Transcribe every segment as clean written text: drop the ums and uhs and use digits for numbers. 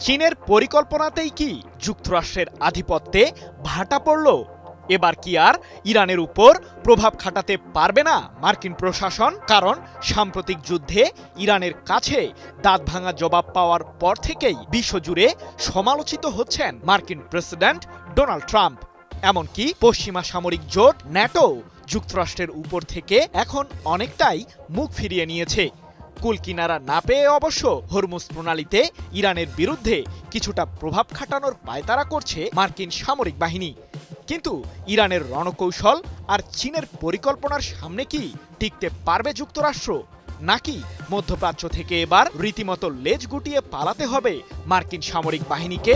চীনের পরিকল্পনাতেই কি যুক্তরাষ্ট্রের আধিপত্যে ভাটা পড়ল? এবার কি আর ইরানের উপর প্রভাব খাটাতে পারবে না মার্কিন প্রশাসন? কারণ সাম্প্রতিক যুদ্ধে ইরানের কাছে দাঁতভাঙা জবাব পাওয়ার পর থেকেই বিশ্বজুড়ে সমালোচিত হচ্ছেন মার্কিন প্রেসিডেন্ট ডোনাল্ড ট্রাম্প। এমনকি পশ্চিমা সামরিক জোট ন্যাটো যুক্তরাষ্ট্রের উপর থেকে এখন অনেকটাই মুখ ফিরিয়ে নিয়েছে। কুল কিনারা না পেয়ে অবশ্য হরমুজ প্রণালীতে ইরানের বিরুদ্ধে কিছুটা প্রভাব খাটানোর পায়তারা করছে মার্কিন সামরিক বাহিনী। কিন্তু ইরানের রণকৌশল আর চীনের পরিকল্পনার সামনে কি টিকতে পারবে যুক্তরাষ্ট্র? নাকি মধ্যপ্রাচ্য থেকে এবার রীতিমতো লেজ গুটিয়ে পালাতে হবে মার্কিন সামরিক বাহিনীকে?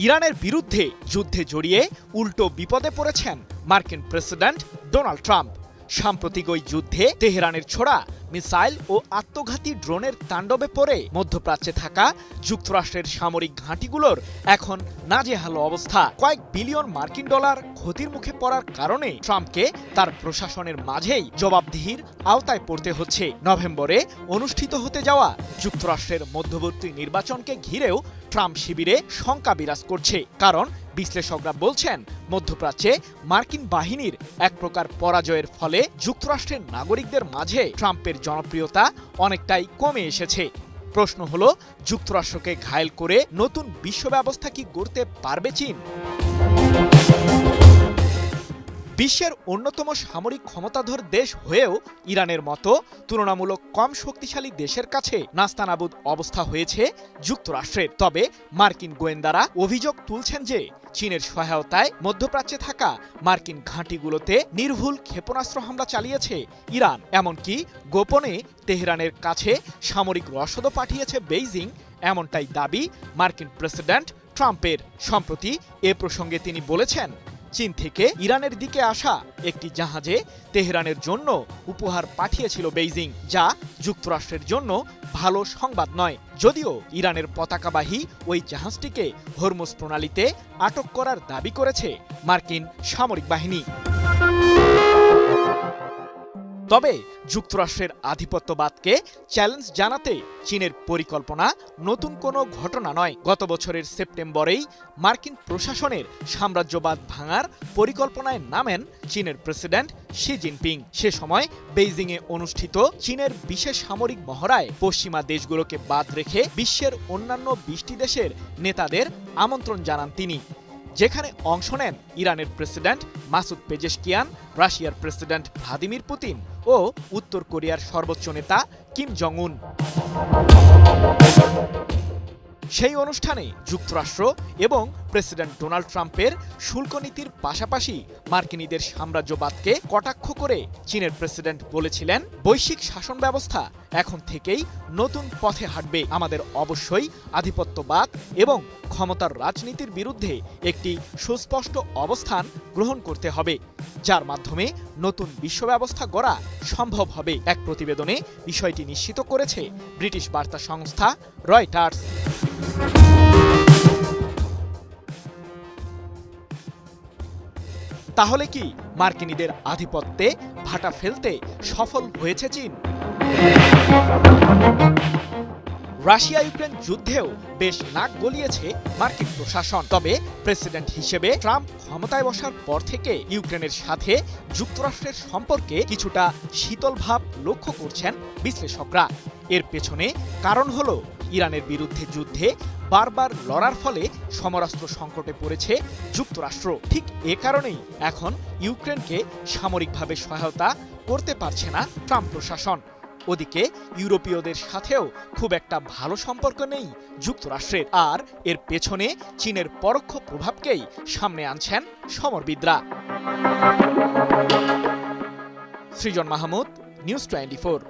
ইরানের বিরুদ্ধে যুদ্ধে জড়িয়ে উল্টো বিপদে পড়েছেন মার্কিন প্রেসিডেন্ট ডোনাল্ড ট্রাম্প। সাম্প্রতিক ওই যুদ্ধে তেহরানের ছোড়া মিসাইল ও আত্মঘাতী ড্রোনের তাণ্ডবে পড়ে মধ্যপ্রাচ্যে থাকা যুক্তরাষ্ট্রের সামরিক ঘাঁটিগুলোর এখন নাজেহাল অবস্থা। কয়েক বিলিয়ন মার্কিন ডলার ক্ষতির মুখে পড়ার কারণে ট্রাম্পকে তার প্রশাসনের মাঝেই জবাবদিহির আওতায় পড়তে হচ্ছে। নভেম্বরে অনুষ্ঠিত হতে যাওয়া যুক্তরাষ্ট্রের মধ্যবর্তী নির্বাচনকে ঘিরেও ট্রাম্প শিবিরে শঙ্কা বিরাজ করছে। কারণ বিশ্লেষকরা বলছেন, মধ্যপ্রাচ্যে মার্কিন বাহিনীর এক প্রকার পরাজয়ের ফলে যুক্তরাষ্ট্রের নাগরিকদের মাঝে ট্রাম্পের জনপ্রিয়তা অনেকটাই কমে এসেছে। প্রশ্ন হলো, যুক্তরাষ্ট্রকে ঘায়েল করে নতুন বিশ্ব ব্যবস্থা কি গড়তে পারবে চীন? বিশ্বের অন্যতম সামরিক ক্ষমতাধর দেশ হয়েও ইরানের মতো তুলনামূলক কম শক্তিশালী দেশের কাছে নাস্তানাবুদ অবস্থা হয়েছে যুক্তরাষ্ট্রের। তবে মার্কিন গোয়েন্দারা অভিযোগ তুলছেন যে চীনের সহায়তায় মধ্যপ্রাচ্যে থাকা মার্কিন ঘাঁটিগুলোতে নির্ভুল ক্ষেপণাস্ত্র হামলা চালিয়েছে ইরান। এমনকি গোপনে তেহরানের কাছে সামরিক রসদও পাঠিয়েছে বেইজিং, এমনটাই দাবি মার্কিন প্রেসিডেন্ট ট্রাম্পের। সম্প্রতি এ প্রসঙ্গে তিনি বলেছেন, চীন থেকে ইরানের দিকে আসা একটি জাহাজে তেহরানের জন্য উপহার পাঠিয়েছিল বেইজিং, যা যুক্তরাষ্ট্রের জন্য ভালো সংবাদ নয়। যদিও ইরানের পতাকাবাহী ওই জাহাজটিকে হরমুজ প্রণালীতে আটক করার দাবি করেছে মার্কিন সামরিক বাহিনী। তবে যুক্তরাষ্ট্রের আধিপত্যবাদকে চ্যালেঞ্জ জানাতে চীনের পরিকল্পনা নতুন কোনো ঘটনা নয়। গত বছরের সেপ্টেম্বরেই মার্কিন প্রশাসনের সাম্রাজ্যবাদ ভাঙার পরিকল্পনায় নামেন চীনের প্রেসিডেন্ট শি জিনপিং। সে সময় বেইজিংয়ে অনুষ্ঠিত চীনের বিশেষ সামরিক মহড়ায় পশ্চিমা দেশগুলোকে বাদ রেখে বিশ্বের অন্যান্য 20টি দেশের নেতাদের আমন্ত্রণ জানান তিনি, যেখানে অংশ নেন ইরানের প্রেসিডেন্ট মাসুদ পেজেশকিয়ান, রাশিয়ার প্রেসিডেন্ট ভ্লাদিমির পুতিন ও উত্তর কোরিয়ার সর্বোচ্চ নেতা কিম জং উন। সেই অনুষ্ঠানে যুক্তরাষ্ট্র এবং প্রেসিডেন্ট ডোনাল্ড ট্রাম্পের শুল্ক নীতির পাশাপাশি মার্কিনীদের সাম্রাজ্যবাদকে কটাক্ষ করে চীনের প্রেসিডেন্ট বলেছিলেন, বৈশ্বিক শাসন ব্যবস্থা এখন থেকেই নতুন পথে হাঁটবে। আমাদের অবশ্যই আধিপত্যবাদ এবং ক্ষমতার রাজনীতির বিরুদ্ধে একটি সুস্পষ্ট অবস্থান গ্রহণ করতে হবে, যার মাধ্যমে নতুন বিশ্ব ব্যবস্থা গড়া সম্ভব হবে। এক প্রতিবেদনে বিষয়টি নিশ্চিত করেছে ব্রিটিশ বার্তা সংস্থা রয়টার্স। তাহলে কি মার্কিনীদের আধিপত্যে ভাটা ফেলতে সফল হয়েছে চীন? রাশিয়া ইউক্রেন যুদ্ধেও বেশ নাক গলিয়েছে মার্কিন প্রশাসন। তবে প্রেসিডেন্ট হিসেবে ট্রাম্প ক্ষমতায় বসার পর থেকে ইউক্রেনের সাথে যুক্তরাষ্ট্রের সম্পর্কে কিছুটা শীতল ভাব লক্ষ্য করছেন বিশ্লেষকরা। এর পেছনে কারণ হলো, ইরানের বিরুদ্ধে যুদ্ধে বারবার লড়ার ফলে সমরাস্ত্র সংকটে পড়েছে যুক্তরাষ্ট্র। ঠিক এ কারণেই এখন ইউক্রেনকে সামরিকভাবে সহায়তা করতে পারছে না ট্রাম্প প্রশাসন। ওদিকে ইউরোপীয়দের সাথেও খুব একটা ভালো সম্পর্ক নেই যুক্তরাষ্ট্রের। আর এর পেছনে চীনের পরোক্ষ প্রভাবকেই সামনে আনছেন সমরবিদরা। সৃজন মাহমুদ, নিউজ 24।